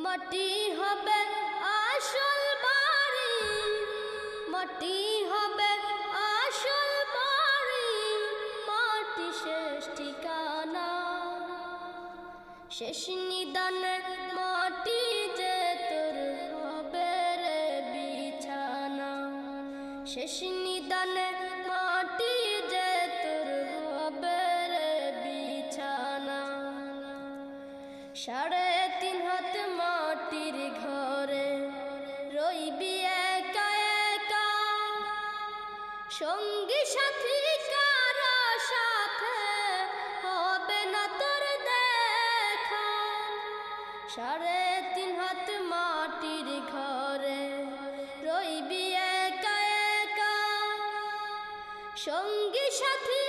মাটি হবে আসল বাড়ি, মাটি হবে আসল বাড়ি, মাটি শেষ ঠিকানা। শেষ নিদানে মাটি যে তোর হবে রে বিছানা। শেষ নিদানে মাটি যে তোর হবে রে বিছানা। 3.5 হাত মাটির ঘরে রইবি একা একা, সঙ্গী সাথী কারো সাথে হবে না তোর দেখা। 3.5 হাত মাটির ঘরে রইবি একা একা, সঙ্গী সাথী